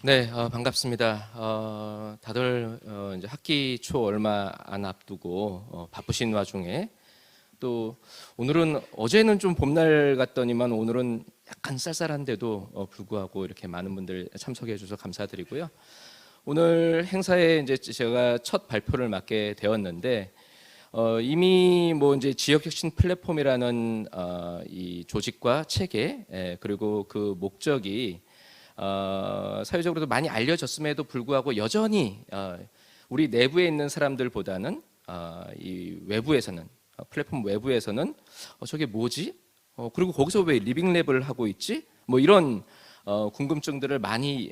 네, 반갑습니다. 다들 이제 학기 초 얼마 안 앞두고 바쁘신 와중에 또 오늘은 어제는 좀 봄날 같더니만 오늘은 약간 쌀쌀한데도 불구하고 이렇게 많은 분들 참석해 주셔서 감사드리고요. 오늘 행사에 이제 제가 첫 발표를 맡게 되었는데 이미 뭐 이제 지역혁신 플랫폼이라는 이 조직과 체계 그리고 그 목적이 사회적으로도 많이 알려졌음에도 불구하고 여전히 우리 내부에 있는 사람들보다는 이 외부에서는 플랫폼 외부에서는 저게 뭐지? 그리고 거기서 왜 리빙랩을 하고 있지? 뭐 이런 궁금증들을 많이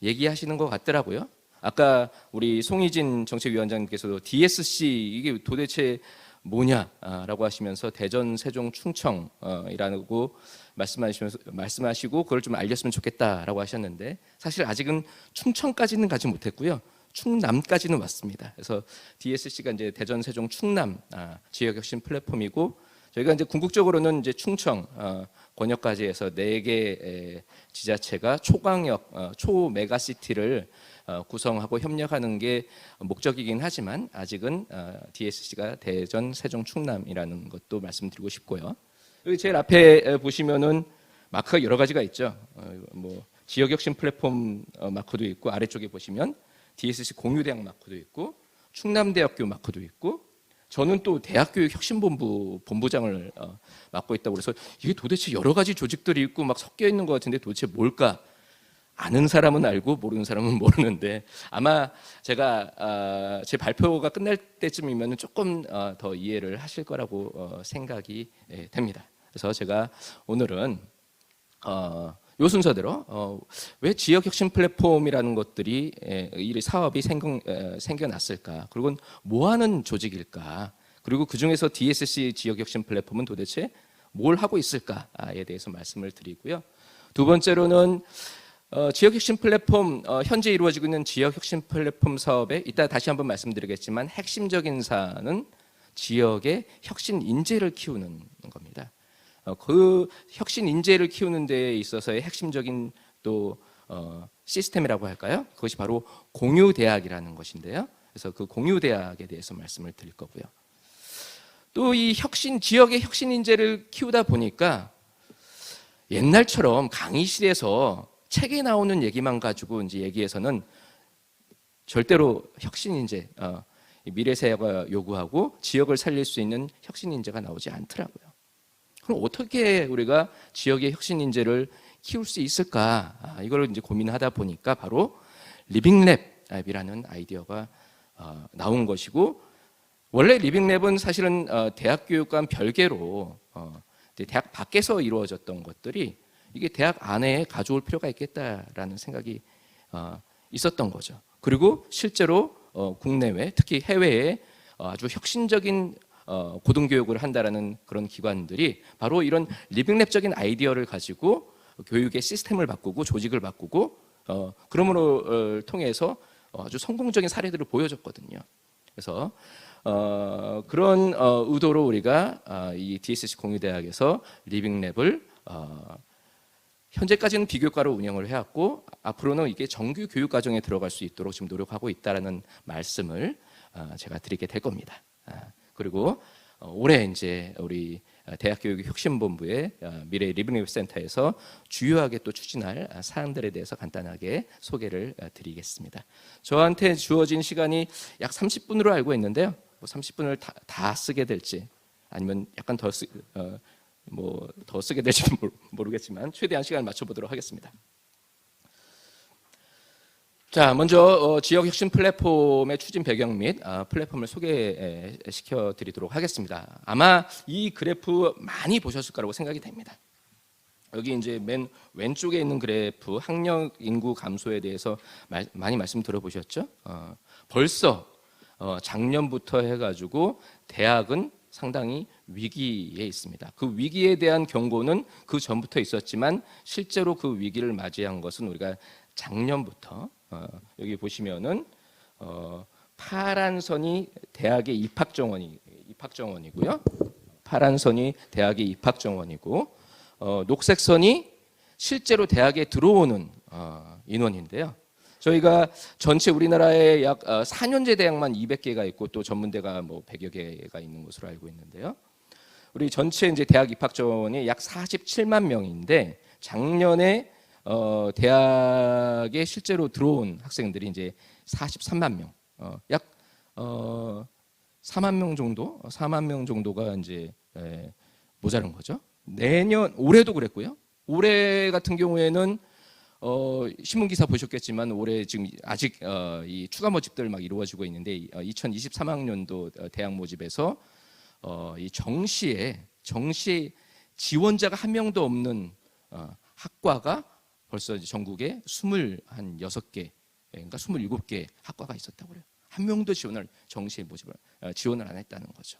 얘기하시는 것 같더라고요. 아까 우리 송희진 정책위원장님께서도 DSC 이게 도대체 뭐냐라고 하시면서 대전, 세종, 충청이라고 말씀하시고 그걸 좀 알렸으면 좋겠다라고 하셨는데 사실 아직은 충청까지는 가지 못했고요. 충남까지는 왔습니다. 그래서 DSC가 이제 대전, 세종, 충남 지역혁신 플랫폼이고 저희가 이제 궁극적으로는 이제 충청 권역까지 해서 4개 지자체가 초광역, 초메가시티를 구성하고 협력하는 게 목적이긴 하지만 아직은 DSC가 대전, 세종, 충남이라는 것도 말씀드리고 싶고요. 여기 제일 앞에 보시면은 마크가 여러 가지가 있죠. 뭐 지역혁신 플랫폼 마크도 있고 아래쪽에 보시면 DSC 공유대학 마크도 있고 충남대학교 마크도 있고 저는 또 대학교육혁신본부 본부장을 맡고 있다고 그래서 이게 도대체 여러 가지 조직들이 있고 막 섞여 있는 것 같은데 도대체 뭘까? 아는 사람은 알고 모르는 사람은 모르는데 아마 제가 제 발표가 끝날 때쯤이면 조금 더 이해를 하실 거라고 생각이 됩니다. 그래서 제가 오늘은 요 순서대로 왜 지역혁신 플랫폼이라는 것들이 이 사업이 생겨났을까? 그리고 뭐 하는 조직일까? 그리고 그 중에서 DSC 지역혁신 플랫폼은 도대체 뭘 하고 있을까에 대해서 말씀을 드리고요. 두 번째로는 지역혁신 플랫폼 현재 이루어지고 있는 지역혁신 플랫폼 사업에 이따 다시 한번 말씀드리겠지만 핵심적인 사안은 지역의 혁신 인재를 키우는 겁니다. 그 혁신 인재를 키우는 데에 있어서의 핵심적인 또 시스템이라고 할까요? 그것이 바로 공유대학이라는 것인데요. 그래서 그 공유대학에 대해서 말씀을 드릴 거고요. 또 이 지역의 혁신 인재를 키우다 보니까 옛날처럼 강의실에서 책에 나오는 얘기만 가지고 이제 얘기해서는 절대로 혁신 인재, 미래 세대가 요구하고 지역을 살릴 수 있는 혁신 인재가 나오지 않더라고요. 그럼 어떻게 우리가 지역의 혁신 인재를 키울 수 있을까? 이걸 이제 고민하다 보니까 바로 리빙랩이라는 아이디어가 나온 것이고 원래 리빙랩은 사실은 대학 교육과는 별개로 대학 밖에서 이루어졌던 것들이 이게 대학 안에 가져올 필요가 있겠다라는 생각이 있었던 거죠. 그리고 실제로 국내외 특히 해외에 아주 혁신적인 고등교육을 한다라는 그런 기관들이 바로 이런 리빙랩적인 아이디어를 가지고 교육의 시스템을 바꾸고 조직을 바꾸고 그러므로 통해서 아주 성공적인 사례들을 보여줬거든요. 그래서 그런 의도로 우리가 이 DSC 공유대학에서 리빙랩을 현재까지는 비교과로 운영을 해왔고 앞으로는 이게 정규 교육 과정에 들어갈 수 있도록 지금 노력하고 있다라는 말씀을 제가 드리게 될 겁니다. 그리고 올해 이제 우리 대학교육혁신본부의 미래 리빙랩 센터에서 주요하게 또 추진할 사항들에 대해서 간단하게 소개를 드리겠습니다. 저한테 주어진 시간이 약 30분으로 알고 있는데요. 뭐 30분을 다 쓰게 될지 아니면 약간 더 쓰게 될지도 모르겠지만 최대한 시간을 맞춰보도록 하겠습니다. 자, 먼저 지역혁신 플랫폼의 추진 배경 및 플랫폼을 소개시켜 드리도록 하겠습니다. 아마 이 그래프 많이 보셨을 거라고 생각이 됩니다. 여기 이제 맨 왼쪽에 있는 그래프 학령 인구 감소에 대해서 많이 말씀 들어보셨죠? 벌써 작년부터 해가지고 대학은 상당히 위기에 있습니다. 그 위기에 대한 경고는 그 전부터 있었지만 실제로 그 위기를 맞이한 것은 우리가 작년부터 여기 보시면은 파란 선이 대학의 입학 정원이고요. 파란 선이 대학의 입학 정원이고 녹색 선이 실제로 대학에 들어오는 인원인데요. 저희가 전체 우리나라에 약 4년제 대학만 200개가 있고 또 전문대가 뭐 100여 개가 있는 것으로 알고 있는데요. 우리 전체 이제 대학 입학 정원이 약 47만 명인데 작년에 대학에 실제로 들어온 학생들이 이제 43만 명, 약 4만 명 정도, 4만 명 정도가 이제 모자란 거죠. 올해도 그랬고요. 올해 같은 경우에는 신문 기사 보셨겠지만 올해 지금 아직 이 추가 모집들 막 이루어지고 있는데 2023학년도 대학 모집에서 이 정시에 지원자가 한 명도 없는 학과가 벌써 이제 전국에 26개, 그러니까 27개 학과가 있었다고 그래요. 한 명도 정시에 모집을 지원을 안 했다는 거죠.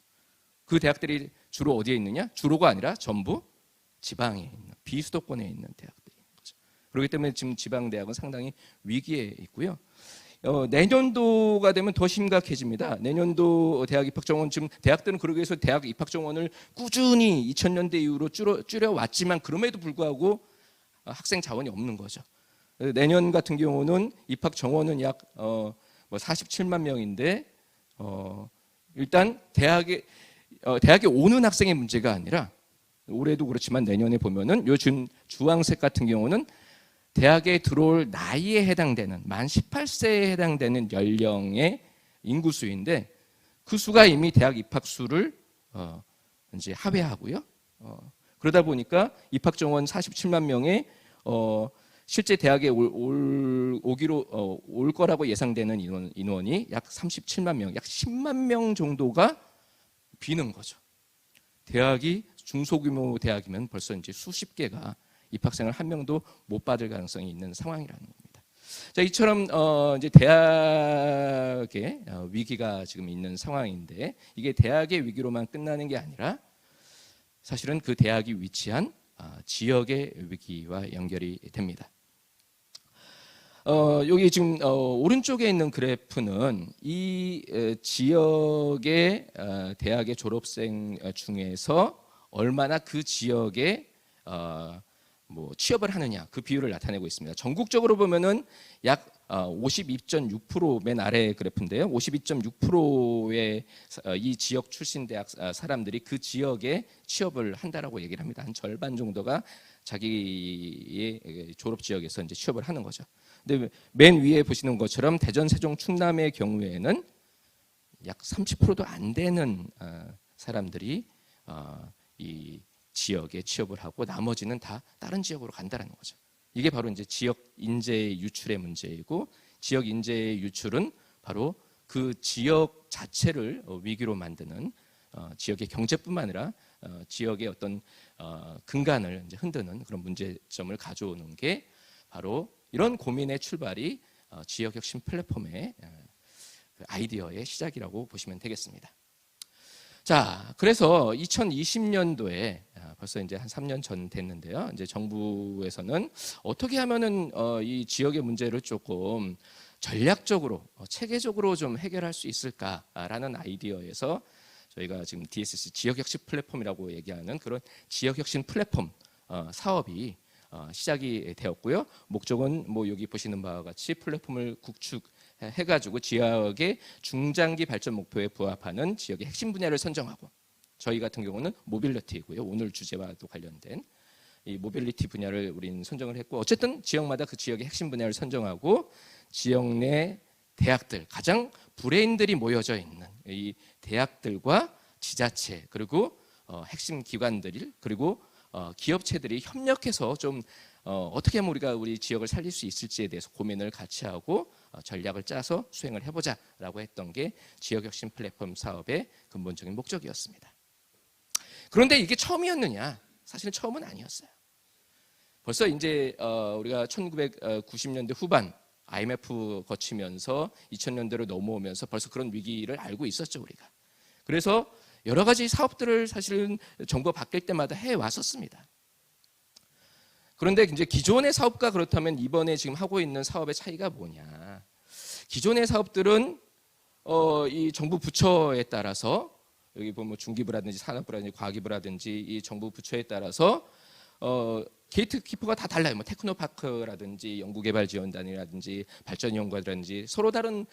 그 대학들이 주로 어디에 있느냐? 주로가 아니라 전부 지방에 있는 비수도권에 있는 대학들인 거죠. 그렇기 때문에 지금 지방 대학은 상당히 위기에 있고요. 내년도가 되면 더 심각해집니다. 내년도 대학 입학 정원 지금 대학들은 그러기 위해서 대학 입학 정원을 꾸준히 2000년대 이후로 줄여왔지만 그럼에도 불구하고 학생 자원이 없는 거죠. 내년 같은 경우는 입학 정원은 약 47만 명인데 일단 대학에 오는 학생의 문제가 아니라 올해도 그렇지만 내년에 보면은 요즘 주황색 같은 경우는 대학에 들어올 나이에 해당되는 만 18세에 해당되는 연령의 인구수인데 그 수가 이미 대학 입학 수를 이제 하회하고요. 그러다 보니까 입학 정원 47만 명에 실제 대학에 올 거라고 예상되는 인원이 약 37만 명, 약 10만 명 정도가 비는 거죠. 대학이 중소규모 대학이면 벌써 이제 수십 개가 입학생을 한 명도 못 받을 가능성이 있는 상황이라는 겁니다. 자, 이처럼 이제 대학의 위기가 지금 있는 상황인데 이게 대학의 위기로만 끝나는 게 아니라 사실은 그 대학이 위치한 지역의 위기와 연결이 됩니다. 여기 지금 오른쪽에 있는 그래프는 이 지역의 대학의 졸업생 중에서 얼마나 그 지역에 취업을 하느냐 그 비율을 나타내고 있습니다. 전국적으로 보면은 약 52.6% 맨 아래 그래프인데요. 52.6%의 이 지역 출신 대학 사람들이 그 지역에 취업을 한다라고 얘기를 합니다. 한 절반 정도가 자기의 졸업 지역에서 이제 취업을 하는 거죠. 근데 맨 위에 보시는 것처럼 대전, 세종, 충남의 경우에는 약 30%도 안 되는 사람들이 이 지역에 취업을 하고 나머지는 다 다른 지역으로 간다라는 거죠. 이게 바로 이제 지역 인재 유출의 문제이고 지역 인재 유출은 바로 그 지역 자체를 위기로 만드는 지역의 경제뿐만 아니라 지역의 어떤 근간을 이제 흔드는 그런 문제점을 가져오는 게 바로 이런 고민의 출발이 지역혁신 플랫폼의 아이디어의 시작이라고 보시면 되겠습니다. 자, 그래서 2020년도에 벌써 이제 한 3년 전 됐는데요. 이제 정부에서는 어떻게 하면은 이 지역의 문제를 조금 전략적으로, 체계적으로 좀 해결할 수 있을까라는 아이디어에서 저희가 지금 DSC 지역혁신 플랫폼이라고 얘기하는 그런 지역혁신 플랫폼 사업이 시작이 되었고요. 목적은 뭐 여기 보시는 바와 같이 플랫폼을 구축해가지고 지역의 중장기 발전 목표에 부합하는 지역의 핵심 분야를 선정하고 저희 같은 경우는 모빌리티이고요. 오늘 주제와도 관련된 이 모빌리티 분야를 우리는 선정을 했고 어쨌든 지역마다 그 지역의 핵심 분야를 선정하고 지역 내 대학들 가장 브레인들이 모여져 있는 이 대학들과 지자체 그리고 핵심 기관들 그리고 기업체들이 협력해서 좀 어떻게 하면 우리가 우리 지역을 살릴 수 있을지에 대해서 고민을 같이 하고 전략을 짜서 수행을 해보자라고 했던 게 지역혁신 플랫폼 사업의 근본적인 목적이었습니다. 그런데 이게 처음이었느냐? 사실은 처음은 아니었어요. 벌써 이제 우리가 1990년대 후반 IMF 거치면서 2000년대로 넘어오면서 벌써 그런 위기를 알고 있었죠 우리가. 그래서 여러 가지 사업들을 사실은 정부가 바뀔 때마다 해왔었습니다. 그런데 이제 기존의 사업과 그렇다면 이번에 지금 하고 있는 사업의 차이가 뭐냐? 기존의 사업들은 이 정부 부처에 따라서 여기 보면 중기부라든지 산업부라든지 과기부라든지 이 정부 부처에 따라서 게이트키퍼가 다 달라요. 뭐 테크노파크라든지 연구개발지원단이라든지 발전연구원이라든지 서로 다른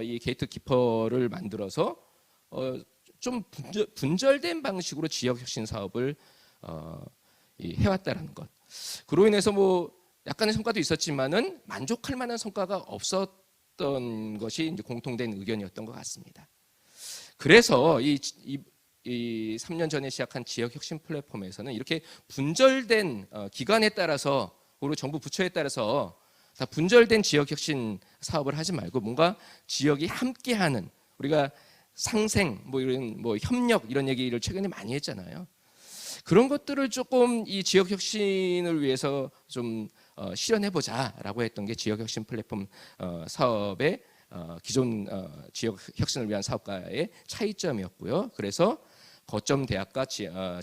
이 게이트키퍼를 만들어서 좀 분절된 방식으로 지역혁신 사업을 해왔다는 것. 그로 인해서 뭐 약간의 성과도 있었지만은 만족할 만한 성과가 없었던 것이 이제 공통된 의견이었던 것 같습니다. 그래서 이 3년 전에 시작한 지역혁신 플랫폼에서는 이렇게 분절된 기관에 따라서 그리고 정부 부처에 따라서 다 분절된 지역혁신 사업을 하지 말고 뭔가 지역이 함께하는 우리가 상생 뭐 이런 뭐 협력 이런 얘기를 최근에 많이 했잖아요. 그런 것들을 조금 이 지역혁신을 위해서 좀 실현해보자라고 했던 게 지역혁신 플랫폼 사업의 기존 지역혁신을 위한 사업과의 차이점이었고요. 그래서 거점 대학과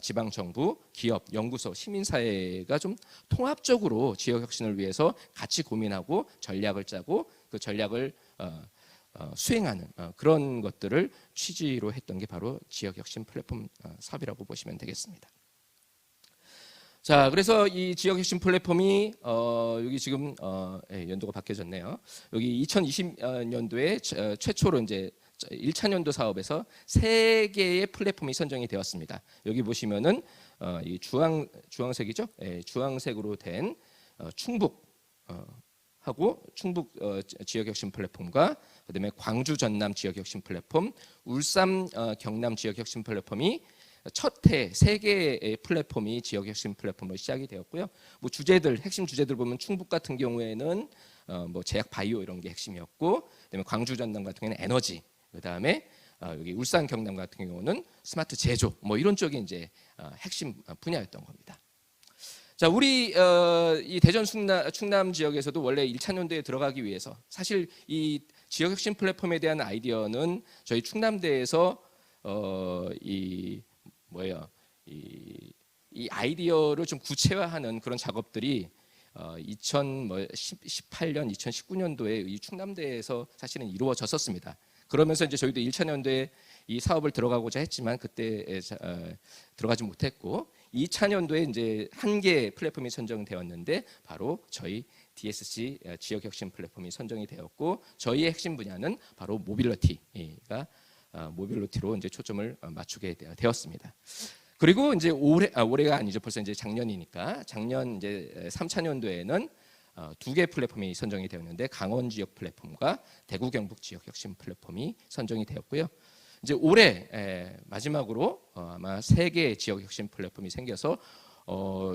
지방정부, 기업, 연구소, 시민사회가 좀 통합적으로 지역혁신을 위해서 같이 고민하고 전략을 짜고 그 전략을 수행하는 그런 것들을 취지로 했던 게 바로 지역혁신 플랫폼 사업이라고 보시면 되겠습니다. 자, 그래서 이 지역혁신 플랫폼이 여기 지금 연도가 바뀌어졌네요. 여기 2020년도에 최초로 이제 1차 년도 사업에서 3개의 플랫폼이 선정이 되었습니다. 여기 보시면은 이 주황색이죠? 주황색으로 된 충북 하고 충북 지역혁신 플랫폼과 그다음에 광주 전남 지역혁신 플랫폼, 울산 경남 지역혁신 플랫폼이 첫 해 3개의 플랫폼이 지역혁신 플랫폼으로 시작이 되었고요. 뭐 주제들 핵심 주제들 보면 충북 같은 경우에는 뭐 제약 바이오 이런 게 핵심이었고, 그다음에 광주 전남 같은 경우에는 에너지, 그다음에 여기 울산 경남 같은 경우는 스마트 제조 뭐 이런 쪽이 이제 핵심 분야였던 겁니다. 자, 우리 이 대전 충남 지역에서도 원래 1차 년도에 들어가기 위해서 사실 이 지역혁신 플랫폼에 대한 아이디어는 저희 충남대에서 이 아이디어를 좀 구체화하는 그런 작업들이 2018년, 2019년도에 이 충남대에서 사실은 이루어졌었습니다. 그러면서 이제 저희도 1차 년도에 이 사업을 들어가고자 했지만 그때 들어가지 못했고 2차 년도에 이제 한 개의 플랫폼이 선정되었는데 바로 저희 DSC 지역혁신 플랫폼이 선정이 되었고 저희의 핵심 분야는 바로 모빌리티가 모빌리티로 이제 초점을 맞추게 되었습니다. 그리고 이제 올해가 아니죠. 벌써 이제 작년이니까 작년 이제 3차 년도에는 2개 플랫폼이 선정이 되었는데 강원 지역 플랫폼과 대구 경북 지역 혁신 플랫폼이 선정이 되었고요. 이제 올해 마지막으로 아마 3개의 지역 혁신 플랫폼이 생겨서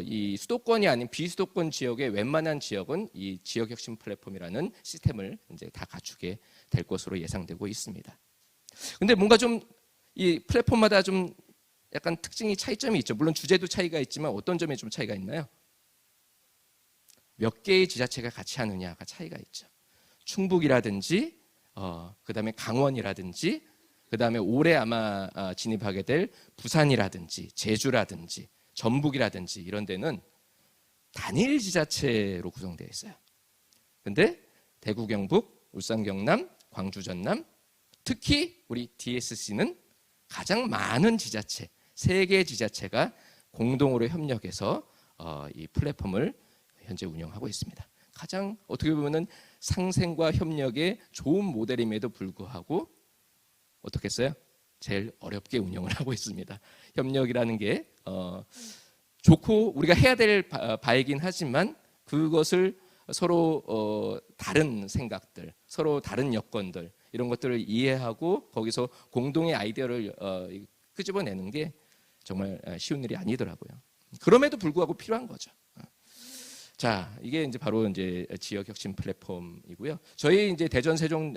이 수도권이 아닌 비수도권 지역의 웬만한 지역은 이 지역 혁신 플랫폼이라는 시스템을 이제 다 갖추게 될 것으로 예상되고 있습니다. 근데 뭔가 좀 이 플랫폼마다 좀 약간 특징이 차이점이 있죠. 물론 주제도 차이가 있지만 어떤 점에 좀 차이가 있나요? 몇 개의 지자체가 같이 하느냐가 차이가 있죠. 충북이라든지 그다음에 강원이라든지 그다음에 올해 아마 진입하게 될 부산이라든지 제주라든지 전북이라든지 이런 데는 단일 지자체로 구성되어 있어요. 근데 대구 경북, 울산 경남, 광주 전남, 특히 우리 DSC는 가장 많은 지자체, 3개 지자체가 공동으로 협력해서 이 플랫폼을 현재 운영하고 있습니다. 가장 어떻게 보면은 상생과 협력의 좋은 모델임에도 불구하고 어떻겠어요? 제일 어렵게 운영을 하고 있습니다. 협력이라는 게 좋고 우리가 해야 될 바이긴 하지만 그것을 서로 다른 생각들, 서로 다른 여건들 이런 것들을 이해하고 거기서 공동의 아이디어를 끄집어내는 게 정말 쉬운 일이 아니더라고요. 그럼에도 불구하고 필요한 거죠. 자, 이게 이제 바로 이제 지역혁신 플랫폼이고요. 저희 이제 대전 세종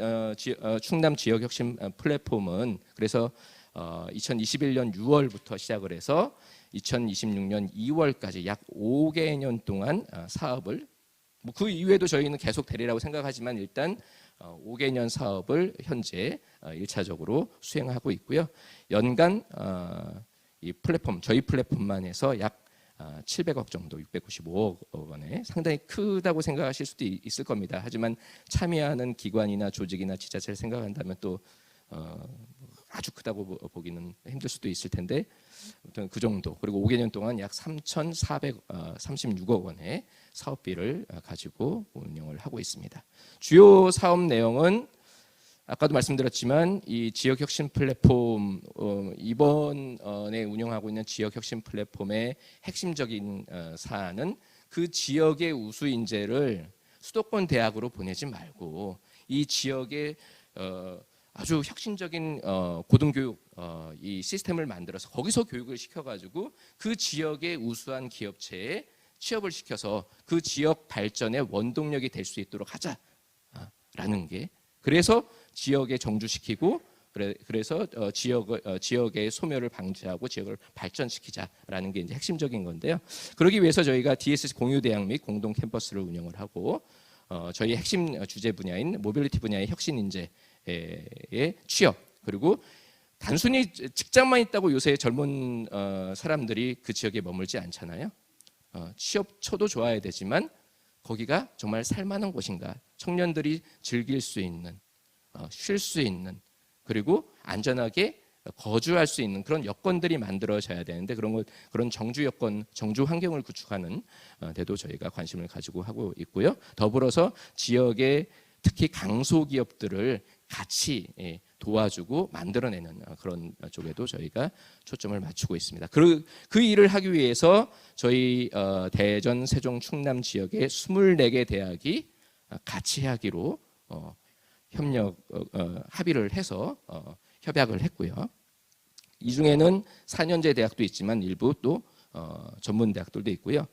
충남 지역혁신 플랫폼은 그래서 2021년 6월부터 시작을 해서 2026년 2월까지 약 5개년 동안 사업을 그 이후에도 저희는 계속 되리라고 생각하지만 일단 5개년 사업을 현재 1차적으로 수행하고 있고요. 연간 이 플랫폼 저희 플랫폼만 해서 약 700억 정도, 695억 원에 상당히 크다고 생각하실 수도 있을 겁니다. 하지만 참여하는 기관이나 조직이나 지자체를 생각한다면 또 아주 크다고 보기는 힘들 수도 있을 텐데 아무튼 그 정도. 그리고 5개년 동안 약 3,436억 원의 사업비를 가지고 운영을 하고 있습니다. 주요 사업 내용은 아까도 말씀드렸지만 이 지역혁신 플랫폼 이번에 운영하고 있는 지역혁신 플랫폼의 핵심적인 사안은 그 지역의 우수 인재를 수도권 대학으로 보내지 말고 이 지역의 아주 혁신적인 고등교육 이 시스템을 만들어서 거기서 교육을 시켜가지고 그 지역의 우수한 기업체에 취업을 시켜서 그 지역 발전의 원동력이 될 수 있도록 하자라는 게, 그래서 지역에 정주시키고 그래서 지역의 소멸을 방지하고 지역을 발전시키자라는 게 이제 핵심적인 건데요. 그러기 위해서 저희가 DSC 공유대학 및 공동 캠퍼스를 운영을 하고 저희 핵심 주제 분야인 모빌리티 분야의 혁신 인재의 취업, 그리고 단순히 직장만 있다고 요새 젊은 사람들이 그 지역에 머물지 않잖아요. 취업처도 좋아야 되지만 거기가 정말 살만한 곳인가, 청년들이 즐길 수 있는, 쉴 수 있는, 그리고 안전하게 거주할 수 있는 그런 여건들이 만들어져야 되는데 그런 정주 여건, 정주 환경을 구축하는 데도 저희가 관심을 가지고 하고 있고요. 더불어서 지역의 특히 강소기업들을 같이 도와주고 만들어내는 그런 쪽에도 저희가 초점을 맞추고 있습니다. 그 일을 하기 위해서 저희 대전, 세종, 충남 지역의 24개 대학이 같이 하기로 합의를 해서 협약을 했고요. 이 중에는 4년제 대학도 있지만 일부 또 전문 대학들도 있고요.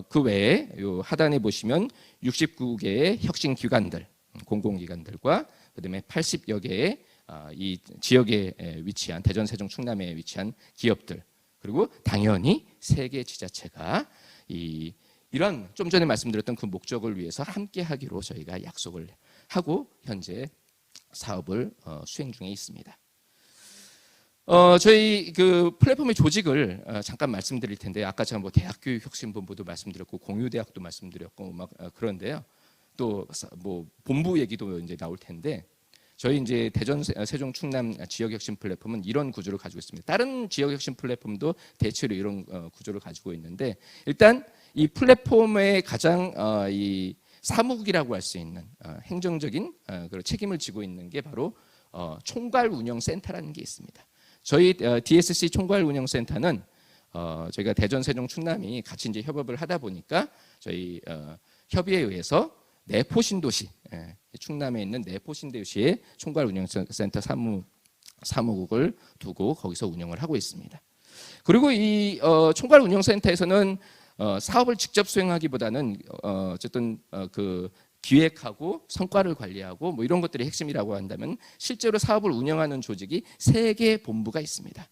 그 외에 요 하단에 보시면 69개의 혁신 기관들, 공공기관들과 그다음에 80여 개의 이 지역에 위치한 대전, 세종, 충남에 위치한 기업들, 그리고 당연히 3개 지자체가 이런 좀 전에 말씀드렸던 그 목적을 위해서 함께 하기로 저희가 약속을 하고 현재 사업을 수행 중에 있습니다. 저희 그 플랫폼의 조직을 잠깐 말씀드릴 텐데, 아까 제가 뭐 대학교육혁신본부도 말씀드렸고 공유대학도 말씀드렸고 막 그런데요. 또 뭐 본부 얘기도 이제 나올 텐데, 저희 이제 대전, 세종, 충남 지역혁신 플랫폼은 이런 구조를 가지고 있습니다. 다른 지역혁신 플랫폼도 대체로 이런 구조를 가지고 있는데, 일단 이 플랫폼의 가장 이 사무국이라고 할 수 있는 행정적인 그런 책임을 지고 있는 게 바로 총괄운영센터라는 게 있습니다. 저희 DSC 총괄운영센터는 저희가 대전, 세종, 충남이 같이 이제 협업을 하다 보니까 저희 협의에 의해서 내포신도시, 충남에 있는 내포신도시에 총괄운영센터 사무국을 두고 거기서 운영을 하고 있습니다. 그리고 이 총괄운영센터에서는 사업을 직접 수행하기보다는 어쨌든 그 기획하고 성과를 관리하고 뭐 이런 것들이 핵심이라고 한다면, 실제로 사업을 운영하는 조직이 3개 본부가 있습니다.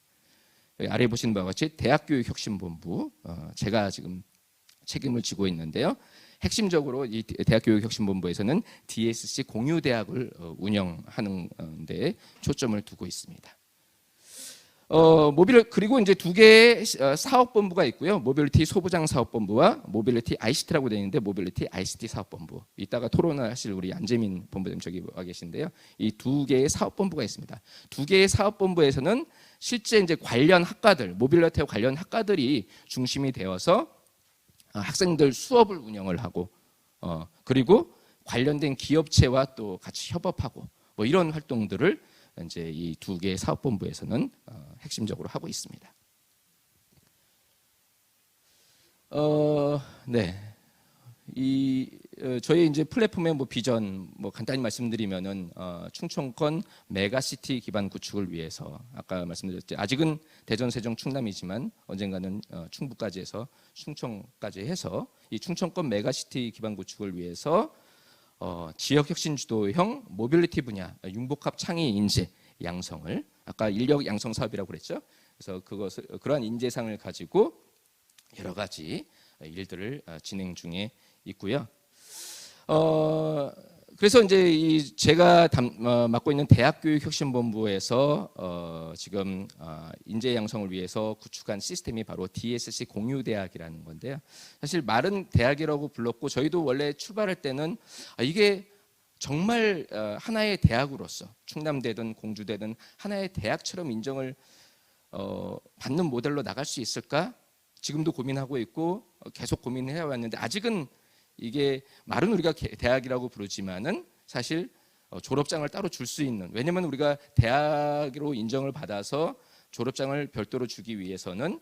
아래 보시는 바와 같이 대학교육혁신본부, 제가 지금 책임을 지고 있는데요. 핵심적으로 이 대학교육혁신본부에서는 DSC 공유대학을 운영하는 데 초점을 두고 있습니다. 그리고 이제 2개의 사업본부가 있고요. 모빌리티 소부장 사업본부와 모빌리티 ICT라고 되어 있는데 모빌리티 ICT 사업본부. 이따가 토론하실 우리 안재민 본부장님 저기 와 계신데요. 이 2개의 사업본부가 있습니다. 2개의 사업본부에서는 실제 이제 관련 학과들, 모빌리티 관련 학과들이 중심이 되어서 학생들 수업을 운영을 하고, 그리고 관련된 기업체와 또 같이 협업하고 뭐 이런 활동들을 이제 이 2개의 사업본부에서는 핵심적으로 하고 있습니다. 네, 저희 이제 플랫폼의 뭐 비전 뭐 간단히 말씀드리면은 충청권 메가시티 기반 구축을 위해서, 아까 말씀드렸죠. 아직은 대전, 세종, 충남이지만 언젠가는 충북까지 해서 충청까지 해서 이 충청권 메가시티 기반 구축을 위해서 지역혁신 주도형 모빌리티 분야 융복합 창의 인재 양성을, 아까 인력 양성 사업이라고 그랬죠. 그래서 그러한 인재상을 가지고 여러 가지 일들을 진행 중에 있고요. 그래서 이제 제가 맡고 있는 대학교육혁신본부에서 지금 인재 양성을 위해서 구축한 시스템이 바로 DSC 공유대학이라는 건데요. 사실 말은 대학이라고 불렀고, 저희도 원래 출발할 때는 이게 정말 하나의 대학으로서 충남대든 공주대든 하나의 대학처럼 인정을 받는 모델로 나갈 수 있을까? 지금도 고민하고 있고 계속 고민을 해왔는데 아직은 이게 말은 우리가 대학이라고 부르지만은 사실 졸업장을 따로 줄 수 있는, 왜냐하면 우리가 대학으로 인정을 받아서 졸업장을 별도로 주기 위해서는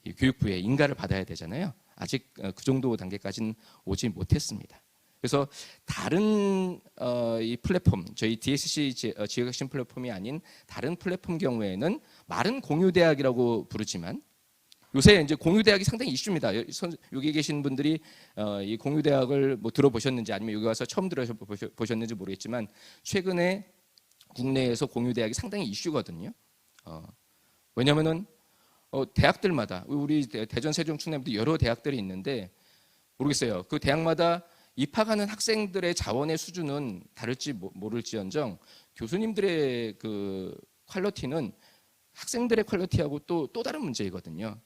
이 교육부의 인가를 받아야 되잖아요. 아직 그 정도 단계까지는 오지 못했습니다. 그래서 다른 이 플랫폼, 저희 DSC 지역혁신 플랫폼이 아닌 다른 플랫폼 경우에는 말은 공유대학이라고 부르지만 요새 이제 공유대학이 상당히 이슈입니다. 여기 계신 분들이 이 공유대학을 뭐 들어보셨는지 아니면 여기 와서 처음 들어보셨는지 모르겠지만 최근에 국내에서 공유대학이 상당히 이슈거든요. 왜냐하면은 대학들마다 우리 대전, 세종, 충남도 여러 대학들이 있는데 모르겠어요. 그 대학마다 입학하는 학생들의 자원의 수준은 다를지 모를지언정 교수님들의 그 퀄리티는 학생들의 퀄리티하고 또 다른 문제이거든요.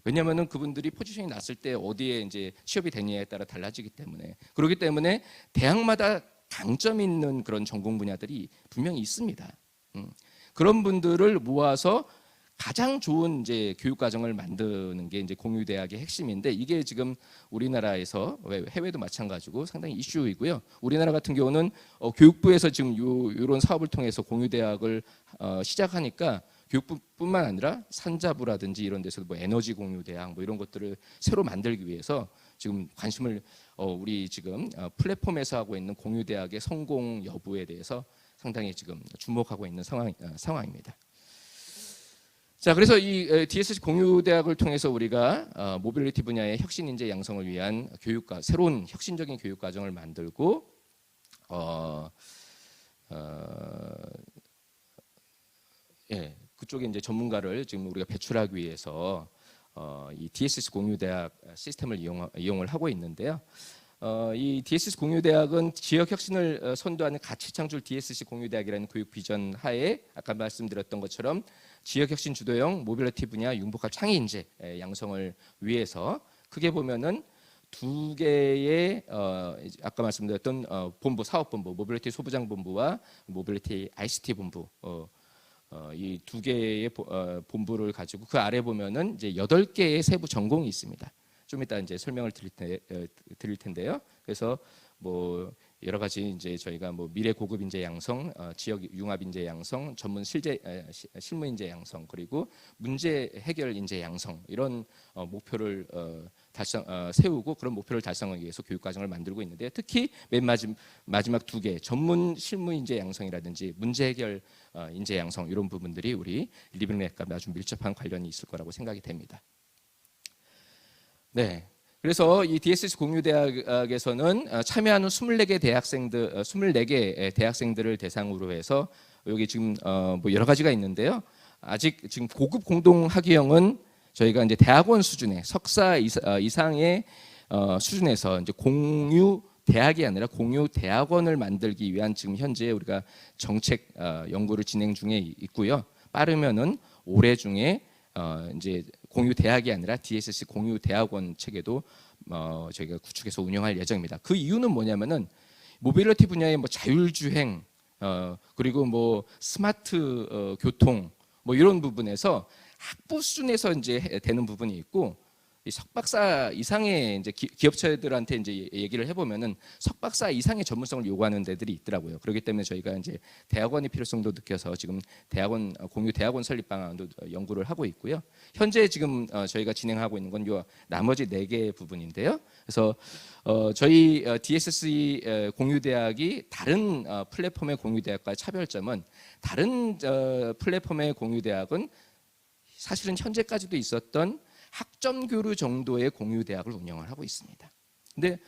왜냐하면은 그분들이 포지션이 났을 때 어디에 이제 취업이 되느냐에 따라 달라지기 때문에, 그렇기 때문에 대학마다 강점 있는 그런 전공 분야들이 분명히 있습니다. 그런 분들을 모아서 가장 좋은 이제 교육 과정을 만드는 게 이제 공유대학의 핵심인데, 이게 지금 우리나라에서 해외도 마찬가지고 상당히 이슈이고요. 우리나라 같은 경우는 교육부에서 지금 이런 사업을 통해서 공유대학을 시작하니까 교육부뿐만 아니라 산자부라든지 이런 데서도 뭐 에너지 공유대학 뭐 이런 것들을 새로 만들기 위해서 지금 관심을 우리 지금 플랫폼에서 하고 있는 공유대학의 성공 여부에 대해서 상당히 지금 주목하고 있는 상황입니다. 자, 그래서 이 DSC 공유대학을 통해서 우리가 모빌리티 분야의 혁신 인재 양성을 위한 새로운 혁신적인 교육 과정을 만들고 그쪽에 이제 전문가를 지금 우리가 배출하기 위해서 이 DSC 공유대학 시스템을 이용을 하고 있는데요. 이 DSC 공유대학은 지역 혁신을 선도하는 가치 창출 DSC 공유대학이라는 교육 비전 하에 아까 말씀드렸던 것처럼 지역 혁신 주도형 모빌리티 분야 융복합 창의 인재 양성을 위해서 크게 보면은 두 개의 아까 말씀드렸던 본부, 사업본부, 모빌리티 소부장본부와 모빌리티 ICT 본부 이 두 개의 본부를 가지고 그 아래 보면은 이제 8개의 세부 전공이 있습니다. 좀 이따 이제 설명을 드릴 텐데요. 그래서 뭐 여러 가지 이제 저희가 뭐 미래 고급 인재 양성, 지역 융합 인재 양성, 전문 실무 인재 양성, 그리고 문제 해결 인재 양성 이런 목표를 세우고 그런 목표를 달성하기 위해서 교육 과정을 만들고 있는데, 특히 맨 마지막 두 개 전문 실무 인재 양성이라든지 문제 해결 인재 양성 이런 부분들이 우리 리빙랩과 아주 밀접한 관련이 있을 거라고 생각이 됩니다. 네. 그래서 이 DSC 공유대학에서는 참여하는 24개 대학생들을 대상으로 해서 여기 지금 뭐 여러 가지가 있는데요. 아직 지금 고급 공동 학위형은 저희가 이제 대학원 수준의 석사 이상의 수준에서 이제 공유 대학이 아니라 공유 대학원을 만들기 위한 지금 현재 우리가 정책 연구를 진행 중에 있고요. 빠르면은 올해 중에 이제 공유 대학이 아니라 DSC 공유 대학원 체계도 저희가 구축해서 운영할 예정입니다. 그 이유는 뭐냐면은 모빌리티 분야의 뭐 자율주행 그리고 뭐 스마트 교통 뭐 이런 부분에서 학부 수준에서 이제 되는 부분이 있고, 이 석박사 이상의 이제 기업체들한테 이제 얘기를 해보면은 석박사 이상의 전문성을 요구하는 데들이 있더라고요. 그렇기 때문에 저희가 이제 대학원의 필요성도 느껴서 지금 공유 대학원 설립 방안도 연구를 하고 있고요. 현재 지금 저희가 진행하고 있는 건 요 나머지 4개 부분인데요. 그래서 저희 DSC 공유대학이 다른 플랫폼의 공유대학과의 차별점은, 다른 플랫폼의 공유대학은 사실은 현재까지도 있었던 학점 교류 정도의 공유대학을 운영을 하고 있습니다. 근데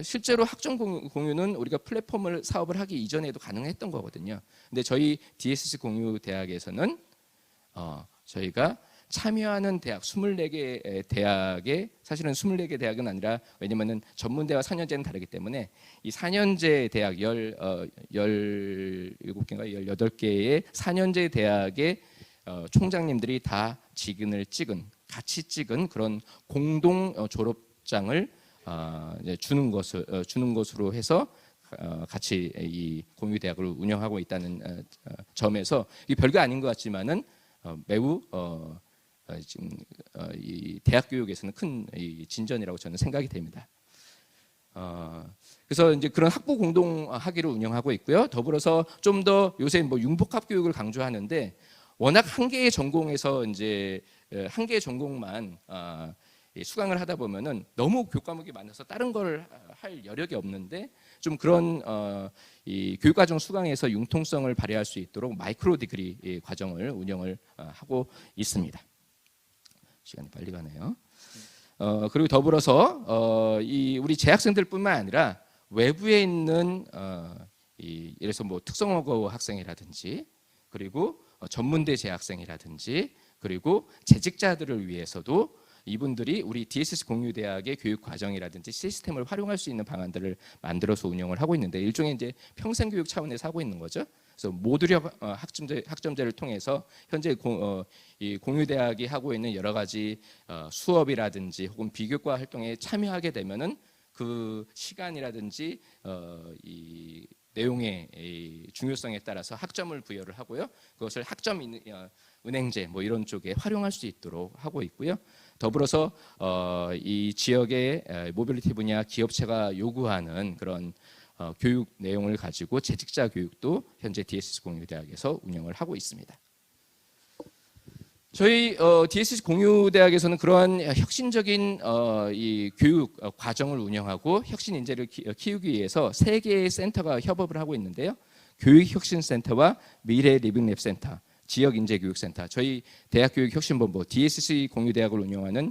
실제로 학점 공유는 우리가 플랫폼을 사업을 하기 이전에도 가능했던 거거든요. 근데 저희 DSC 공유대학에서는 저희가 참여하는 대학 24개 대학에, 사실은 24개 대학은 아니라 왜냐면은 전문대와 4년제는 다르기 때문에 이 4년제 대학 17개인가 18개의 4년제 대학의 총장님들이 다 같이 찍은 그런 공동 졸업장을 주는 것으로 해서 같이 이 공유대학을 운영하고 있다는 점에서 이 별거 아닌 것 같지만은 매우 지금 이 대학 교육에서는 큰 이 진전이라고 저는 생각이 됩니다. 그래서 이제 그런 학부 공동 학위를 운영하고 있고요. 더불어서 좀 더 요새 뭐 융복합 교육을 강조하는데 워낙 한 개의 전공에서 이제 한 개의 전공만 수강을 하다 보면은 너무 교과목이 많아서 다른 걸 할 여력이 없는데 좀 그런 이 교육과정 수강에서 융통성을 발휘할 수 있도록 마이크로 디그리 과정을 운영을 하고 있습니다. 시간이 빨리 가네요. 그리고 더불어서 이 우리 재학생들뿐만 아니라 외부에 있는 예를 들어서 뭐 특성화고 학생이라든지 그리고 전문대 재학생이라든지 그리고 재직자들을 위해서도 이분들이 우리 DSC 공유대학의 교육 과정이라든지 시스템을 활용할 수 있는 방안들을 만들어서 운영을 하고 있는데 일종의 이제 평생교육 차원에서 하고 있는 거죠. 그래서 모듈형 학점제를 통해서 현재 이 공유대학이 하고 있는 여러 가지 수업이라든지 혹은 비교과 활동에 참여하게 되면은 그 시간이라든지 이 내용의 이 중요성에 따라서 학점을 부여를 하고요. 그것을 학점 은행제 뭐 이런 쪽에 활용할 수 있도록 하고 있고요. 더불어서 이 지역의 모빌리티 분야 기업체가 요구하는 그런 교육 내용을 가지고 재직자 교육도 현재 DSC 공유대학에서 운영을 하고 있습니다. 저희 DSC 공유대학에서는 그러한 혁신적인 이 교육 과정을 운영하고 혁신 인재를 키우기 위해서 3개의 센터가 협업을 하고 있는데요. 교육혁신센터와 미래리빙랩센터, 지역인재교육센터, 저희 대학교육혁신본부 DSC 공유대학을 운영하는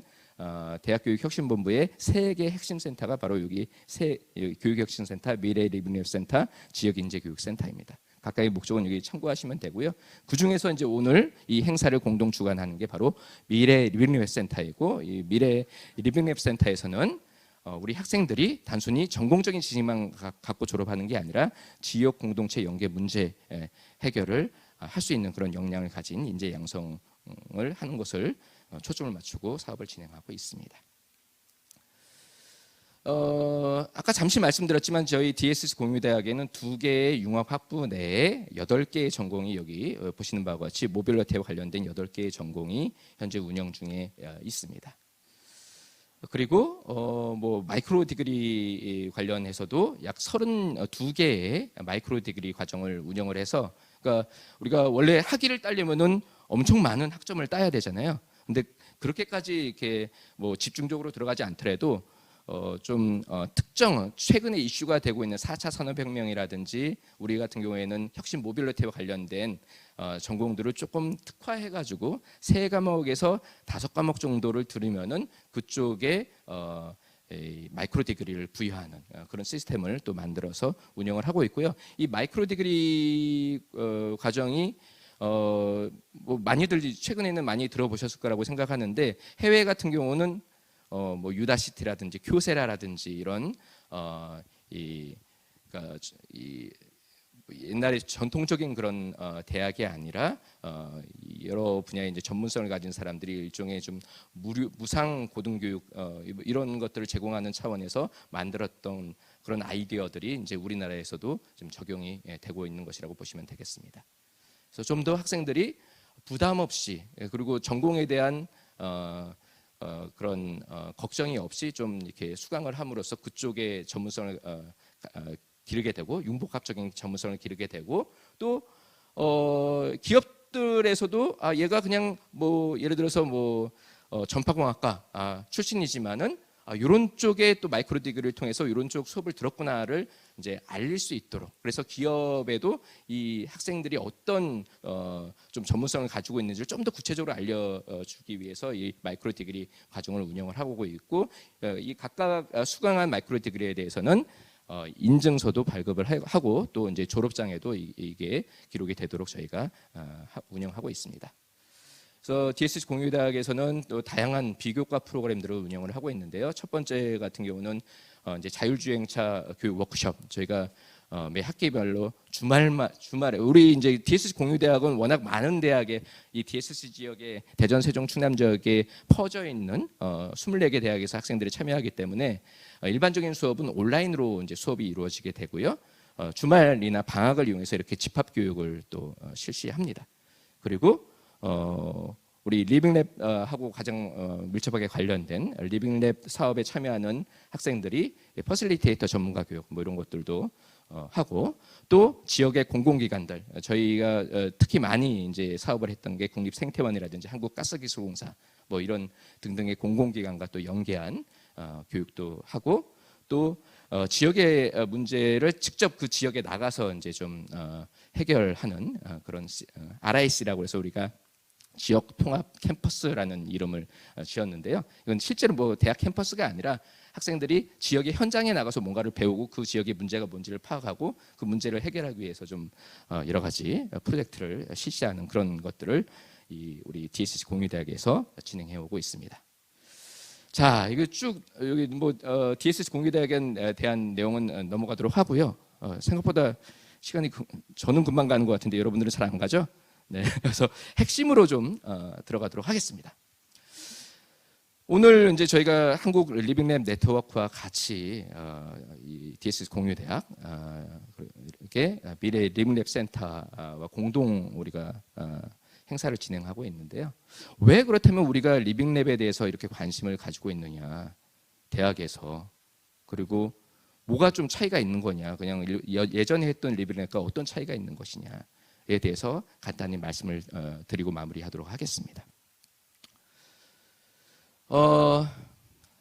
대학교육혁신본부의 3개 핵심센터가 바로 여기 교육혁신센터, 미래리빙랩센터, 지역인재교육센터입니다. 각각의 목적은 여기 참고하시면 되고요. 그 중에서 이제 오늘 이 행사를 공동 주관하는 게 바로 미래 리빙랩 센터이고, 이 미래 리빙랩 센터에서는 우리 학생들이 단순히 전공적인 지식만 갖고 졸업하는 게 아니라 지역 공동체 연계 문제 해결을 할 수 있는 그런 역량을 가진 인재 양성을 하는 것을 초점을 맞추고 사업을 진행하고 있습니다. 아까 잠시 말씀드렸지만 저희 DSC 공유대학에는 2개의 융합학부 내에 8개의 전공이 여기 보시는 바와 같이 모빌리티와 관련된 8개의 전공이 현재 운영 중에 있습니다. 그리고 뭐 마이크로 디그리 관련해서도 약 32개의 마이크로 디그리 과정을 운영을 해서, 그러니까 우리가 원래 학위를 따려면은 엄청 많은 학점을 따야 되잖아요. 근데 그렇게까지 이렇게 뭐 집중적으로 들어가지 않더라도 좀 특정 최근에 이슈가 되고 있는 4차 산업혁명이라든지 우리 같은 경우에는 혁신 모빌리티와 관련된 전공들을 조금 특화해가지고 3과목에서 5과목 정도를 들으면은 그쪽에 마이크로 디그리를 부여하는 그런 시스템을 또 만들어서 운영을 하고 있고요. 이 마이크로 디그리 과정이 뭐 많이들 최근에는 많이 들어보셨을 거라고 생각하는데, 해외 같은 경우는 뭐 유다시티라든지 교세라라든지 이런 그러니까 옛날에 전통적인 그런 대학이 아니라 여러 분야의 이제 전문성을 가진 사람들이 일종의 좀 무상 고등교육 이런 것들을 제공하는 차원에서 만들었던 그런 아이디어들이 이제 우리나라에서도 좀 적용이 되고 있는 것이라고 보시면 되겠습니다. 그래서 좀 더 학생들이 부담 없이, 그리고 전공에 대한 그런 걱정이 없이 좀 이렇게 수강을 함으로써 그쪽의 전문성을 기르게 되고 융복합적인 전문성을 기르게 되고, 또 기업들에서도 얘가 그냥 뭐 예를 들어서 뭐 전파공학과 출신이지만은 이런 쪽에 또 마이크로 디그리를 통해서 이런 쪽 수업을 들었구나를 이제 알릴 수 있도록, 그래서 기업에도 이 학생들이 어떤 좀 전문성을 가지고 있는지를 좀 더 구체적으로 알려주기 위해서 이 마이크로 디그리 과정을 운영을 하고 있고, 이 각각 수강한 마이크로 디그리에 대해서는 인증서도 발급을 하고 또 이제 졸업장에도 이게 기록이 되도록 저희가 운영하고 있습니다. 그래서 DSC 공유대학에서는 또 다양한 비교과 프로그램들을 운영을 하고 있는데요. 첫 번째 같은 경우는 이제 자율주행차 교육 워크숍, 저희가 매 학기별로 주말에 우리 이제 DSC 공유대학은 워낙 많은 대학에 이 DSC 지역에 대전, 세종, 충남 지역에 퍼져 있는 24개 대학에서 학생들이 참여하기 때문에 일반적인 수업은 온라인으로 이제 수업이 이루어지게 되고요. 주말이나 방학을 이용해서 이렇게 집합 교육을 또 실시합니다. 그리고 우리 리빙랩하고 가장 밀접하게 관련된 리빙랩 사업에 참여하는 학생들이 퍼실리테이터 전문가 교육 뭐 이런 것들도 하고, 또 지역의 공공기관들, 저희가 특히 많이 이제 사업을 했던 게 국립생태원이라든지 한국가스기술공사 뭐 이런 등등의 공공기관과 또 연계한 교육도 하고, 또 지역의 문제를 직접 그 지역에 나가서 이제 좀 해결하는 그런 RIC라고 해서 우리가 지역 통합 캠퍼스라는 이름을 지었는데요. 이건 실제로 뭐 대학 캠퍼스가 아니라 학생들이 지역의 현장에 나가서 뭔가를 배우고 그 지역의 문제가 뭔지를 파악하고 그 문제를 해결하기 위해서 좀 여러 가지 프로젝트를 실시하는 그런 것들을 우리 DSC 공유대학에서 진행해 오고 있습니다. 자, 이거 쭉 여기 뭐 DSC 공유대학에 대한 내용은 넘어가도록 하고요. 생각보다 시간이 저는 금방 가는 것 같은데 여러분들은 잘 안 가죠? 네, 그래서 핵심으로 좀 들어가도록 하겠습니다. 오늘 이제 저희가 한국 리빙랩 네트워크와 같이 이 DSC 공유대학 이렇게 미래 리빙랩 센터와 공동 우리가 행사를 진행하고 있는데요. 왜 그렇다면 우리가 리빙랩에 대해서 이렇게 관심을 가지고 있느냐, 대학에서. 그리고 뭐가 좀 차이가 있는 거냐, 그냥 예전에 했던 리빙랩과 어떤 차이가 있는 것이냐에 대해서 간단히 말씀을 드리고 마무리하도록 하겠습니다.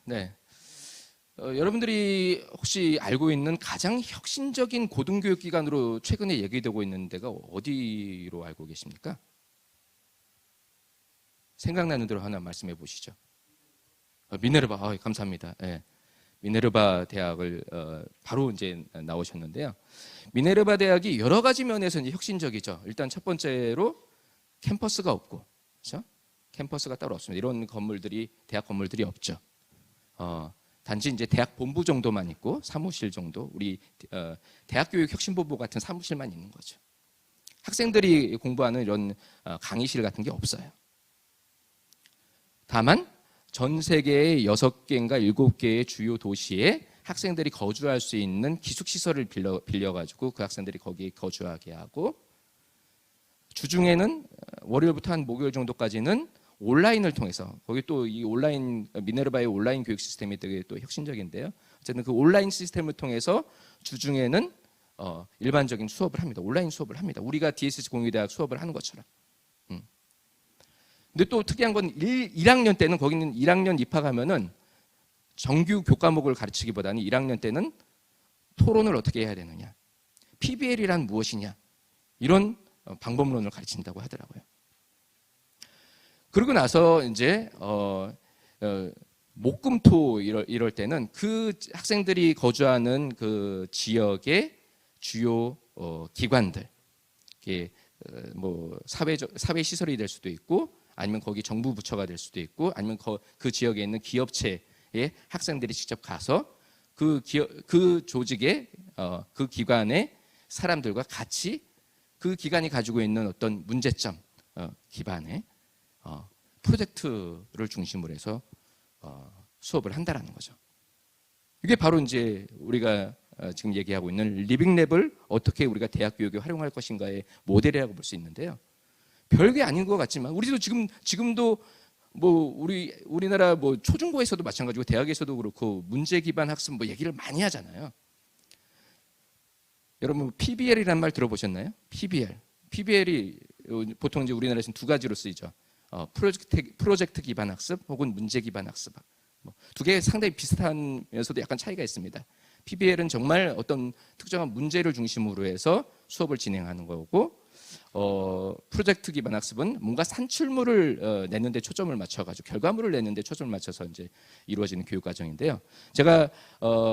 네. 여러분들이 혹시 알고 있는 가장 혁신적인 고등교육기관으로 최근에 얘기되고 있는 데가 어디로 알고 계십니까? 생각나는 대로 하나 말씀해 보시죠. 미네르바, 감사합니다. 네. 미네르바 대학을 바로 이제 나오셨는데요. 미네르바 대학이 여러 가지 면에서 이제 혁신적이죠. 일단 첫 번째로 캠퍼스가 없고, 그렇죠? 캠퍼스가 따로 없습니다. 이런 건물들이 대학 건물들이 없죠. 단지 이제 대학 본부 정도만 있고 사무실 정도, 우리 대학교육혁신본부 같은 사무실만 있는 거죠. 학생들이 공부하는 이런 강의실 같은 게 없어요. 다만 전 세계의 6개인가 7개의 주요 도시에 학생들이 거주할 수 있는 기숙시설을 빌려가지고 그 학생들이 거기에 거주하게 하고, 주중에는 월요일부터 한 목요일 정도까지는 온라인을 통해서, 거기 또 이 온라인, 미네르바의 온라인 교육 시스템이 되게 또 혁신적인데요. 어쨌든 그 온라인 시스템을 통해서 주중에는 일반적인 수업을 합니다. 온라인 수업을 합니다. 우리가 DSC 공유대학 수업을 하는 것처럼. 근데 또 특이한 건 1학년 때는, 거기는 1학년 입학하면은 정규 교과목을 가르치기보다는 1학년 때는 토론을 어떻게 해야 되느냐, PBL이란 무엇이냐, 이런 방법론을 가르친다고 하더라고요. 그러고 나서 이제 목금토 이럴 때는 그 학생들이 거주하는 그 지역의 주요 기관들, 이게 뭐 사회 시설이 될 수도 있고, 아니면 거기 정부 부처가 될 수도 있고, 아니면 그 지역에 있는 기업체에 학생들이 직접 가서 그 조직의 그 기관의 사람들과 같이 그 기관이 가지고 있는 어떤 문제점 기반의 프로젝트를 중심으로 해서 수업을 한다라는 거죠. 이게 바로 이제 우리가 지금 얘기하고 있는 리빙랩을 어떻게 우리가 대학 교육에 활용할 것인가의 모델이라고 볼 수 있는데요. 별게 아닌 것 같지만 우리도 지금도 뭐 우리나라 뭐 초중고에서도 마찬가지고 대학에서도 그렇고 문제 기반 학습 뭐 얘기를 많이 하잖아요. 여러분 PBL이라는 말 들어보셨나요? PBL이 보통 이제 우리나라에서는 두 가지로 쓰이죠. 프로젝트 기반 학습 혹은 문제 기반 학습. 두 개 상당히 비슷하면서도 약간 차이가 있습니다. PBL은 정말 어떤 특정한 문제를 중심으로 해서 수업을 진행하는 거고, 프로젝트 기반 학습은 뭔가 산출물을 내는 데 초점을 맞춰가지고 결과물을 내는 데 초점을 맞춰서 이제 이루어지는 교육 과정인데요. 제가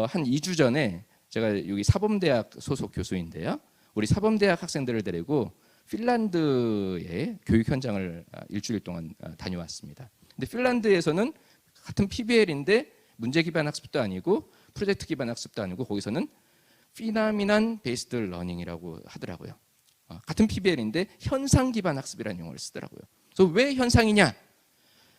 한 2주 전에 제가 여기 사범대학 소속 교수인데요. 우리 사범대학 학생들을 데리고 핀란드의 교육 현장을 일주일 동안 다녀왔습니다. 근데 핀란드에서는 같은 PBL인데 문제 기반 학습도 아니고 프로젝트 기반 학습도 아니고, 거기서는 피나미난 베이스드 러닝이라고 하더라고요. 같은 PBL인데 현상 기반 학습이라는 용어를 쓰더라고요. 그래서 왜 현상이냐?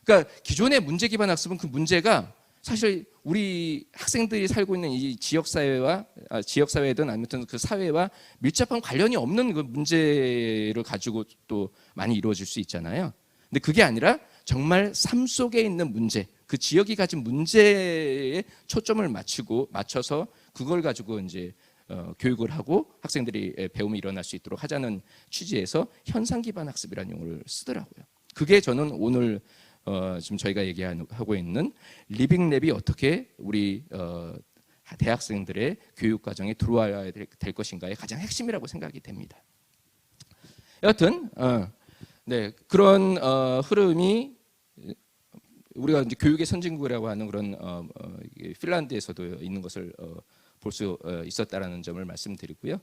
그러니까 기존의 문제 기반 학습은 그 문제가 사실 우리 학생들이 살고 있는 이 지역사회든 아무튼 그 사회와 밀접한 관련이 없는 그 문제를 가지고 또 많이 이루어질 수 있잖아요. 근데 그게 아니라 정말 삶 속에 있는 문제, 그 지역이 가진 문제에 초점을 맞춰서 그걸 가지고 이제 교육을 하고 학생들이 배움이 일어날 수 있도록 하자는 취지에서 현상 기반 학습이라는 용어를 쓰더라고요. 그게 저는 오늘 지금 저희가 얘기하고 있는 리빙랩이 어떻게 우리 대학생들의 교육 과정에 들어와야 될 것인가의 가장 핵심이라고 생각이 됩니다. 여하튼 네, 그런 흐름이 우리가 이제 교육의 선진국이라고 하는 그런 핀란드에서도 있는 것을 볼 수 있었다라는 점을 말씀드리고요.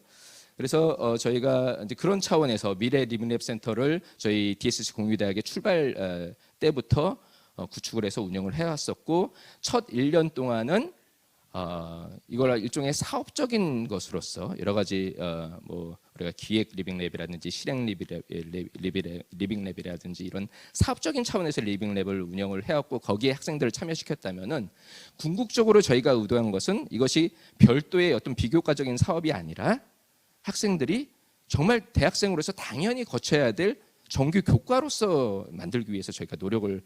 그래서 저희가 이제 그런 차원에서 미래 리빙랩 센터를 저희 DSC 공유대학의 출발 때부터 구축을 해서 운영을 해왔었고, 첫 1년 동안은 이걸 일종의 사업적인 것으로서 여러 가지 뭐 우리가 기획 리빙랩이라든지 실행 리빙랩이라든지 이런 사업적인 차원에서 리빙랩을 운영을 해왔고, 거기에 학생들을 참여시켰다면은 궁극적으로 저희가 의도한 것은 이것이 별도의 어떤 비교과적인 사업이 아니라 학생들이 정말 대학생으로서 당연히 거쳐야 될 정규 교과로서 만들기 위해서 저희가 노력을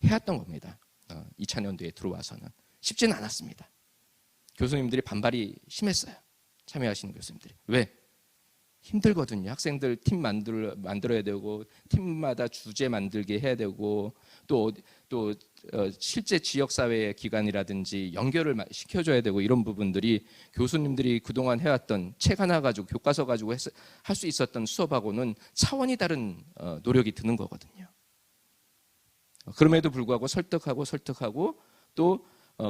해왔던 겁니다. 2000년도에 들어와서는 쉽지는 않았습니다. 교수님들이 반발이 심했어요. 참여하시는 교수님들이. 왜? 힘들거든요. 학생들 팀 만들어야 되고, 팀마다 주제 만들게 해야 되고, 또 실제 지역사회 기관이라든지 연결을 시켜줘야 되고, 이런 부분들이 교수님들이 그동안 해왔던 책 하나 가지고 교과서 가지고 할 수 있었던 수업하고는 차원이 다른 노력이 드는 거거든요. 그럼에도 불구하고 설득하고 또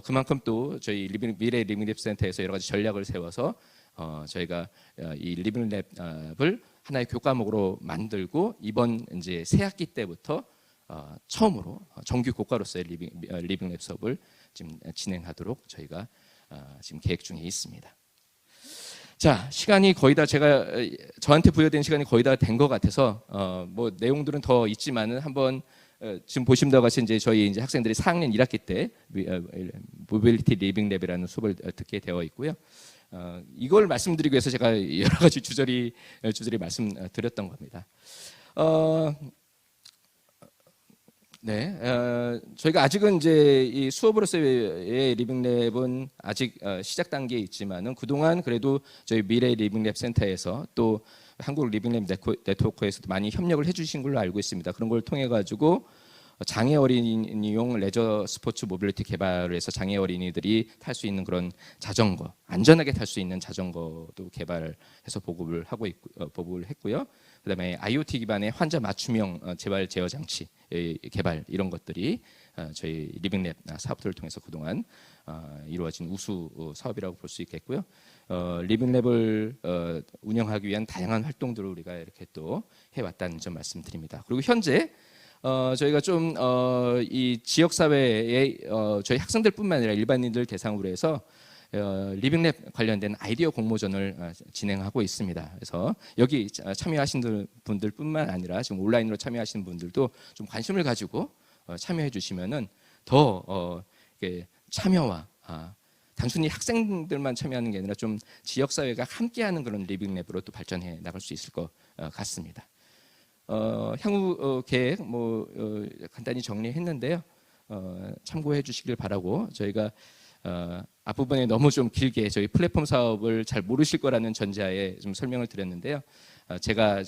그만큼 또 저희 미래 리빙랩 센터에서 여러 가지 전략을 세워서 저희가 이 리빙랩을 하나의 교과목으로 만들고, 이번 이제 새 학기 때부터 처음으로 정규 교과로서의 리빙랩 수업을 지금 진행하도록 저희가 지금 계획 중에 있습니다. 자, 시간이 거의 다 저한테 부여된 시간이 거의 다 된 것 같아서 뭐 내용들은 더 있지만은 한번 지금 보시면 다 같이 이제 저희 이제 학생들이 4학년 1학기 때 모빌리티 리빙랩이라는 수업을 듣게 되어 있고요. 이걸 말씀드리기 위해서 제가 여러 가지 주저리 말씀드렸던 겁니다. 네, 저희가 아직은 이제 이 수업으로서의 리빙랩은 아직 시작 단계에 있지만은 그동안 그래도 저희 미래 리빙랩 센터에서 또 한국 리빙랩 네트워크에서도 많이 협력을 해주신 걸로 알고 있습니다. 그런 걸 통해 가지고 장애 어린이용 레저 스포츠 모빌리티 개발을 해서 장애 어린이들이 탈 수 있는 그런 자전거, 안전하게 탈 수 있는 자전거도 개발해서 보급을 했고요. 그다음에 IoT 기반의 환자 맞춤형 재발 제어 장치 개발, 이런 것들이 저희 리빙랩 사업들을 통해서 그동안 이루어진 우수 사업이라고 볼 수 있겠고요. 리빙랩을 운영하기 위한 다양한 활동들을 우리가 이렇게 또 해왔다는 점 말씀드립니다. 그리고 현재 저희가 좀 이 지역 사회에 저희 학생들뿐만 아니라 일반인들 대상으로 해서 리빙랩 관련된 아이디어 공모전을 진행하고 있습니다. 그래서 여기 참여하신 분들뿐만 아니라 지금 온라인으로 참여하시는 분들도 좀 관심을 가지고 참여해 주시면은 더 참여와 단순히 학생들만 참여하는 게 아니라 좀 지역 사회가 함께하는 그런 리빙랩으로 또 발전해 나갈 수 있을 것 같습니다. 향후 계획 간단히 정리했는데요. 참고해 주시길 바라고, 저희가 앞부분에 너무 좀 길게 저희 플랫폼 사업을 잘 모르실 거라는 전제하에 좀 설명을 드렸는데요. 제가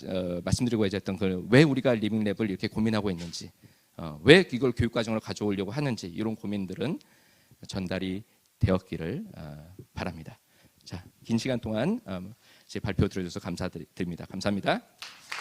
말씀드리고 했던 왜 우리가 리빙랩을 이렇게 고민하고 있는지, 왜 이걸 교육과정으로 가져오려고 하는지, 이런 고민들은 전달이 되었기를 바랍니다. 자, 긴 시간 동안 제 발표 들어주셔서 감사드립니다. 감사합니다.